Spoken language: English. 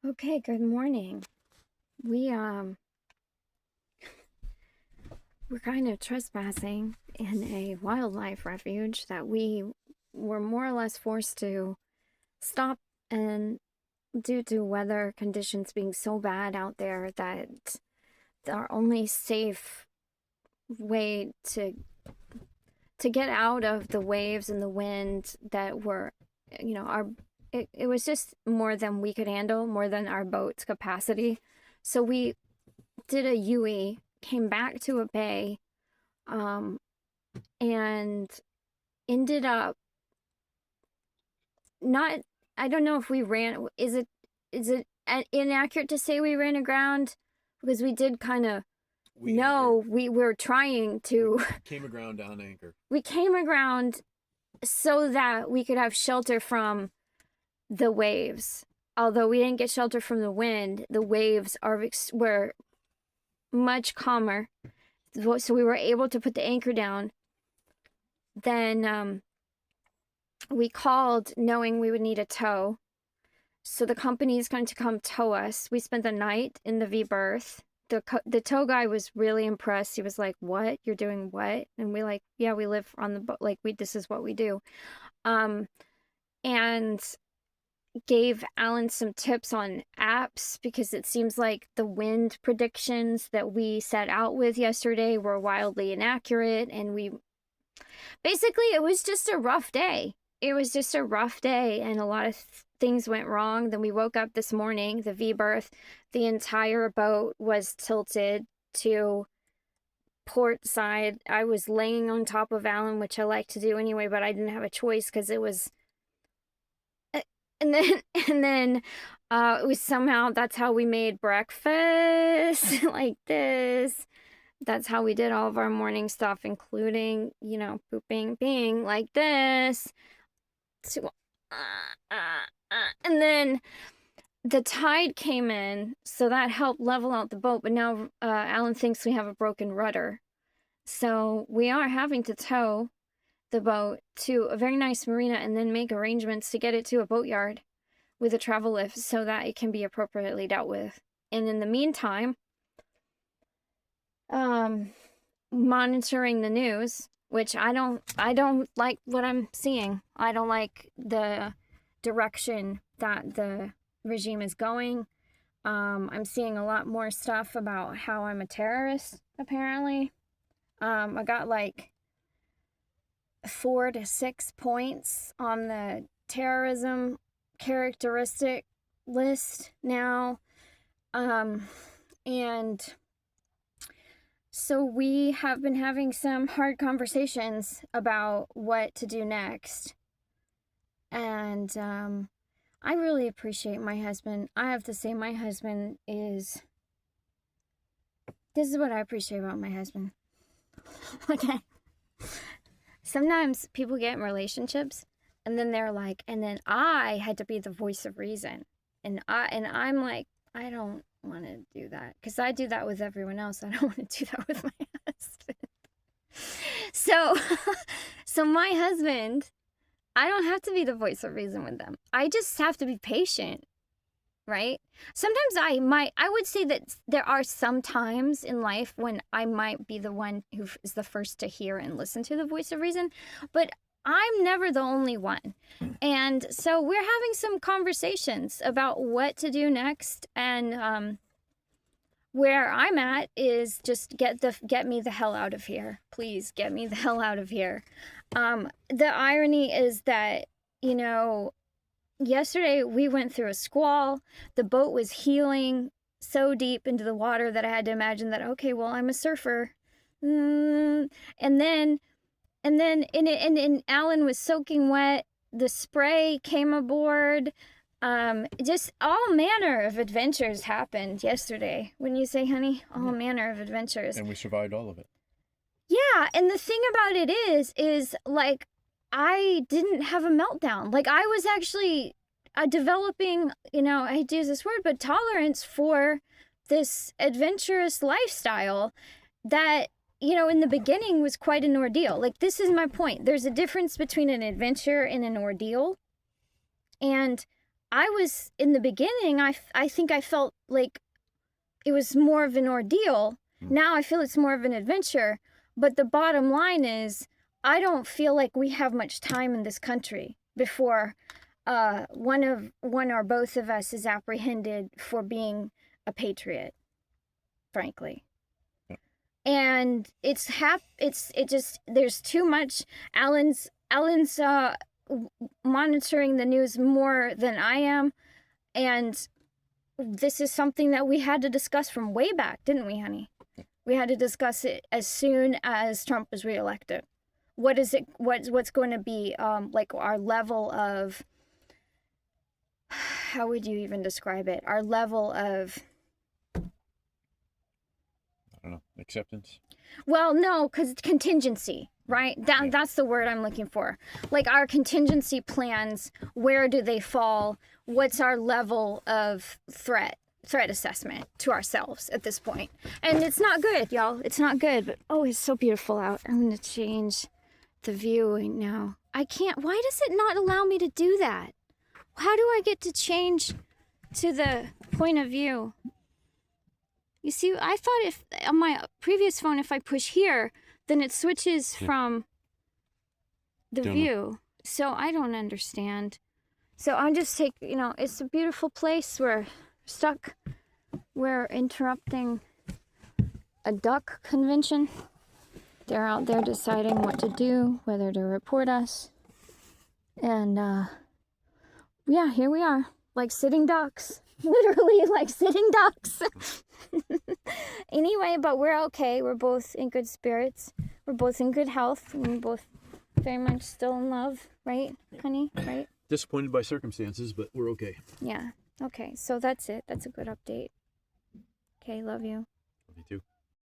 Okay, good morning. We're kind of trespassing in a wildlife refuge that we were more or less forced to stop, and due to weather conditions being so bad out there that our only safe way to get out of the waves and the wind that were, our it was just more than we could handle, more than our boat's capacity. So we did a UE, came back to a bay, and ended up not, I don't know if we ran, is it inaccurate to say we ran aground? Because we did kind of, no, we were trying to. Came aground on anchor. We came aground so that we could have shelter from the waves. Although we didn't get shelter from the wind, the waves were much calmer. So we were able to put the anchor down. Then we called knowing we would need a tow. So the company is going to come tow us. We spent the night in the V-berth. The tow guy was really impressed. He was like, "What? You're doing what?" And we like, "Yeah, we live on the boat. Like, this is what we do." And gave Alan some tips on apps, because it seems like the wind predictions that we set out with yesterday were wildly inaccurate, and it was just a rough day. It was just a rough day, and a lot of things went wrong. Then we woke up this morning, the V-berth, the entire boat was tilted to port side. I was laying on top of Alan, which I like to do anyway, but I didn't have a choice because it was. And then it was somehow, that's how we made breakfast like this. That's how we did all of our morning stuff, including, pooping, being like this. And then the tide came in, so that helped level out the boat. But now Alan thinks we have a broken rudder. So we are having to tow the boat to a very nice marina and then make arrangements to get it to a boatyard with a travel lift so that it can be appropriately dealt with. And in the meantime, monitoring the news, which I don't like what I'm seeing. I don't like the direction that the regime is going. I'm seeing a lot more stuff about how I'm a terrorist, apparently. I got like 4 to 6 points on the terrorism characteristic list now. And so we have been having some hard conversations about what to do next. And I really appreciate my husband. I have to say, my husband is... This is what I appreciate about my husband. Okay. Sometimes people get in relationships and then they're like, and then I had to be the voice of reason. And I'm like, I don't want to do that, because I do that with everyone else. I don't want to do that with my husband. So my husband, I don't have to be the voice of reason with them. I just have to be patient, right? Sometimes I would say that there are some times in life when I might be the one who is the first to hear and listen to the voice of reason, but I'm never the only one. And so we're having some conversations about what to do next, and where I'm at is just get me the hell out of here. Please get me the hell out of here. The irony is that, yesterday we went through a squall. The boat was heeling so deep into the water that I had to imagine that, okay, well, I'm a surfer. And then Alan was soaking wet. The spray came aboard. Just all manner of adventures happened yesterday. Wouldn't you say, honey? All manner of adventures. And we survived all of it. Yeah, and the thing about it is like, I didn't have a meltdown. Like, I was actually developing, I hate to use this word, but tolerance for this adventurous lifestyle that, in the beginning was quite an ordeal. Like, this is my point. There's a difference between an adventure and an ordeal. And I was, in the beginning, I think I felt like it was more of an ordeal. Now I feel it's more of an adventure. But the bottom line is, I don't feel like we have much time in this country before one or both of us is apprehended for being a patriot, frankly. Yeah. And there's too much. Alan's monitoring the news more than I am, and this is something that we had to discuss from way back, didn't we, honey? We had to discuss it as soon as Trump was reelected. What's going to be like our level of, how would you even describe it? Our level of, I don't know, acceptance. Well, no, because contingency, right? That's the word I'm looking for. Like our contingency plans, where do they fall? What's our level of threat assessment to ourselves at this point? And it's not good, y'all. It's not good. But oh, it's so beautiful out. I'm going to change the view right now. I can't. Why does it not allow me to do that? How do I get to change to the point of view? You see, I thought if on my previous phone, if I push here, then it switches from the view. So I don't understand. So I'm just it's a beautiful place. We're stuck. We're interrupting a duck convention. They're out there deciding what to do, whether to report us. And yeah, here we are, like sitting ducks. Literally like sitting ducks. Anyway, but we're okay. We're both in good spirits. We're both in good health. We're both very much still in love, right, honey? Right? Disappointed by circumstances, but we're okay. Yeah. Okay, so that's it. That's a good update. Okay, love you. Love you too.